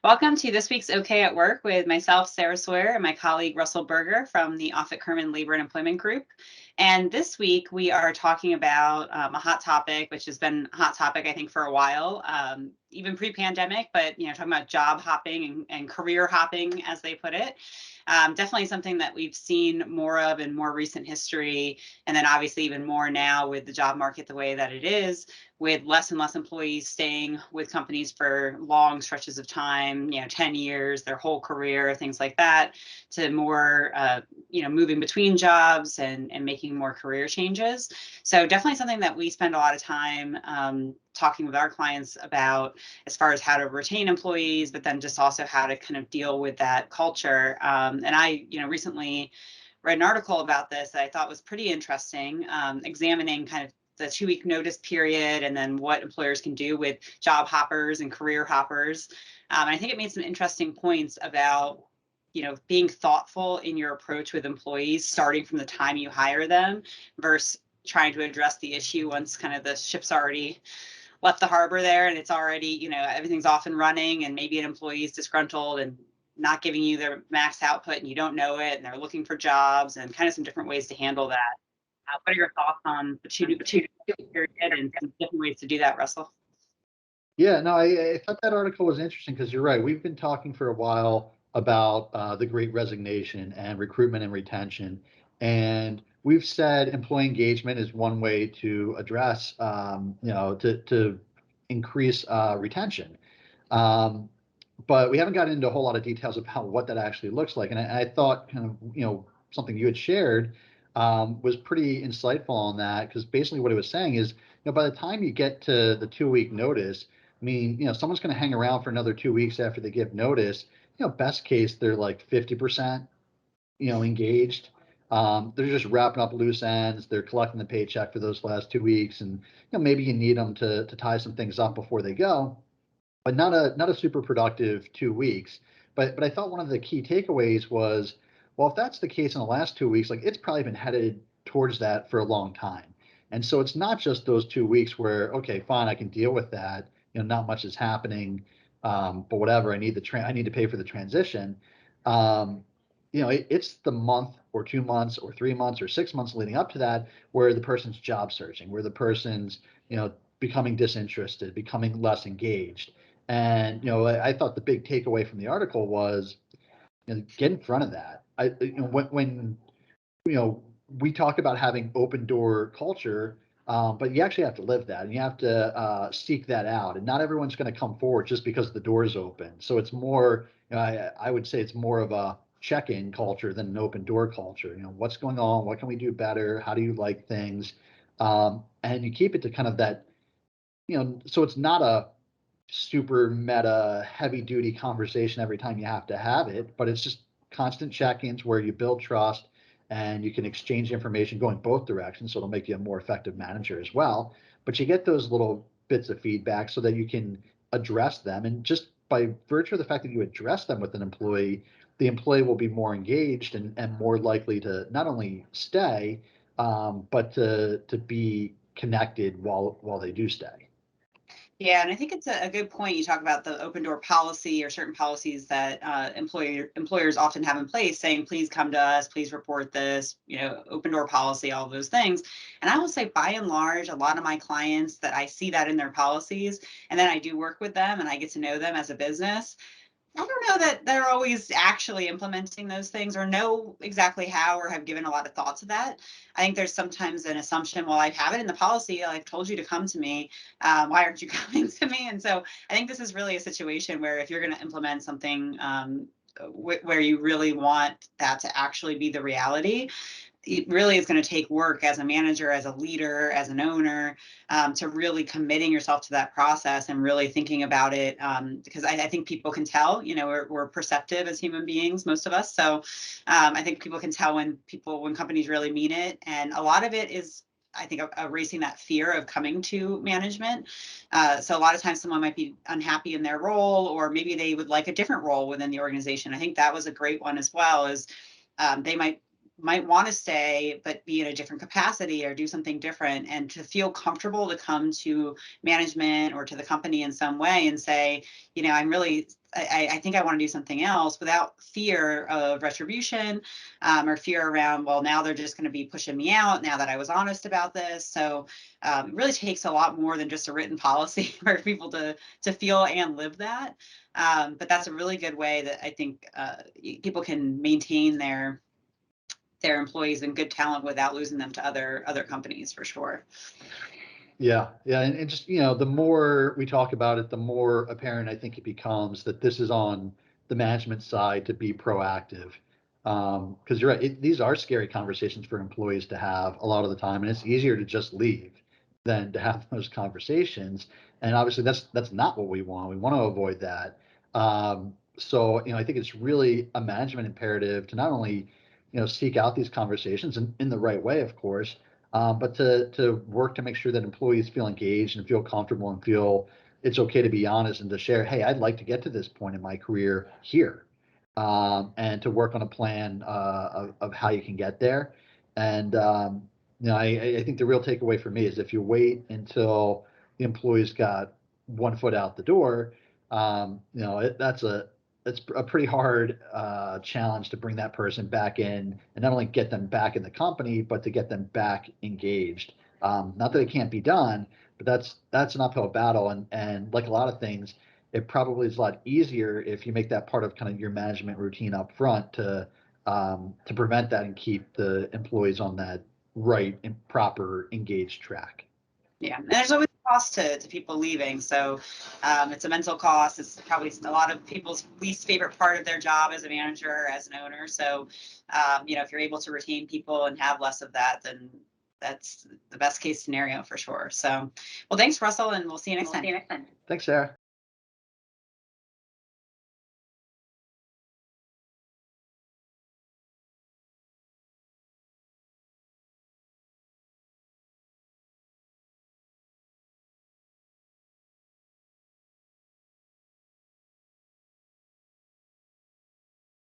Welcome to this week's OK at Work with myself, Sarah Sawyer, and my colleague Russell Berger from the Offit Kurman Labor and Employment Group. And this week we are talking about a hot topic, which has been a hot topic, I think, for a while, even pre-pandemic, but talking about job hopping and career hopping, as they put it. Definitely something that we've seen more of in more recent history, and then obviously even more now with the job market the way that it is, with less and less employees staying with companies for long stretches of time, 10 years, their whole career, things like that, to more, moving between jobs and making more career changes. So definitely something that we spend a lot of time talking with our clients about, as far as how to retain employees, but then just also how to kind of deal with that culture. And I, recently read an article about this that I thought was pretty interesting, examining kind of the 2-week notice period and then what employers can do with job hoppers and career hoppers. I think it made some interesting points about being thoughtful in your approach with employees, starting from the time you hire them versus trying to address the issue once kind of the ship's already left the harbor there and it's already, everything's off and running, and maybe an employee is disgruntled and not giving you their max output and you don't know it, and they're looking for jobs, and kind of some different ways to handle that. What are your thoughts on the two period and some different ways to do that, Russell? Yeah, no, I thought that article was interesting because you're right. We've been talking for a while about the Great Resignation and recruitment and retention, and we've said employee engagement is one way to address, to increase retention. Um, but we haven't gotten into a whole lot of details about what that actually looks like. And I thought kind of, something you had shared was pretty insightful on that, because basically what it was saying is, by the time you get to the 2-week notice, I mean, someone's going to hang around for another 2 weeks after they give notice. Best case, they're like 50%, engaged. They're just wrapping up loose ends. They're collecting the paycheck for those last 2 weeks, and maybe you need them to tie some things up before they go, but not a super productive 2 weeks. But I thought one of the key takeaways was, well, if that's the case in the last 2 weeks, like, it's probably been headed towards that for a long time. And so it's not just those 2 weeks where, okay, fine, I can deal with that. Not much is happening, but whatever. I need to pay for the transition. It's the month or 2 months or 3 months or 6 months leading up to that where the person's job searching, where the person's becoming disinterested, becoming less engaged. And I thought the big takeaway from the article was, get in front of that. When we talk about having open door culture, but you actually have to live that, and you have to seek that out. And not everyone's going to come forward just because the door is open. So it's more, I would say it's more of a check-in culture than an open door culture. What's going on? What can we do better? How do you like things? And you keep it to kind of that, so it's not a super meta heavy duty conversation every time you have to have it, but it's just constant check-ins where you build trust and you can exchange information going both directions. So it'll make you a more effective manager as well. But you get those little bits of feedback so that you can address them. And just by virtue of the fact that you address them with an employee, the employee will be more engaged and more likely to not only stay, but to be connected while they do stay. Yeah, and I think it's a good point. You talk about the open door policy or certain policies that employers often have in place, saying, please come to us, please report this, open door policy, all those things. And I will say, by and large, a lot of my clients that I see that in their policies, and then I do work with them and I get to know them as a business, I don't know that they're always actually implementing those things or know exactly how or have given a lot of thought to that. I think there's sometimes an assumption, well, I have it in the policy. I've told you to come to me. Why aren't you coming to me? And so I think this is really a situation where if you're going to implement something where you really want that to actually be the reality, it really is going to take work as a manager, as a leader, as an owner, to really committing yourself to that process and really thinking about it. Because I think people can tell, we're perceptive as human beings, most of us. So I think people can tell when companies really mean it. And a lot of it is, I think, erasing that fear of coming to management. So a lot of times someone might be unhappy in their role, or maybe they would like a different role within the organization. I think that was a great one as well, is they might want to stay, but be in a different capacity or do something different, and to feel comfortable to come to management or to the company in some way and say, I'm really I think I want to do something else without fear of retribution, or fear around, well, now they're just going to be pushing me out now that I was honest about this. So it really takes a lot more than just a written policy for people to feel and live that. But that's a really good way that I think people can maintain their employees and good talent without losing them to other companies, for sure. Yeah, yeah, and just, you know, the more we talk about it, the more apparent I think it becomes that this is on the management side to be proactive. Because you're right, these are scary conversations for employees to have a lot of the time, and it's easier to just leave than to have those conversations. And obviously, that's not what we want. We want to avoid that. So, you know, I think it's really a management imperative to not only, you know, seek out these conversations in the right way, of course, but to work to make sure that employees feel engaged and feel comfortable and feel it's okay to be honest and to share, hey, I'd like to get to this point in my career here, and to work on a plan of how you can get there. And you know, I think the real takeaway for me is if you wait until the employee's got one foot out the door, you know, it's a pretty hard challenge to bring that person back in and not only get them back in the company, but to get them back engaged. Not that it can't be done, but that's an uphill battle. And like a lot of things, it probably is a lot easier if you make that part of kind of your management routine up front to prevent that and keep the employees on that right and proper engaged track. Yeah, and there's always a cost to people leaving. So it's a mental cost. It's probably a lot of people's least favorite part of their job as a manager or as an owner. So, you know, if you're able to retain people and have less of that, then that's the best case scenario for sure. So, well, thanks, Russell, and we'll see you next time. Thanks, Sarah.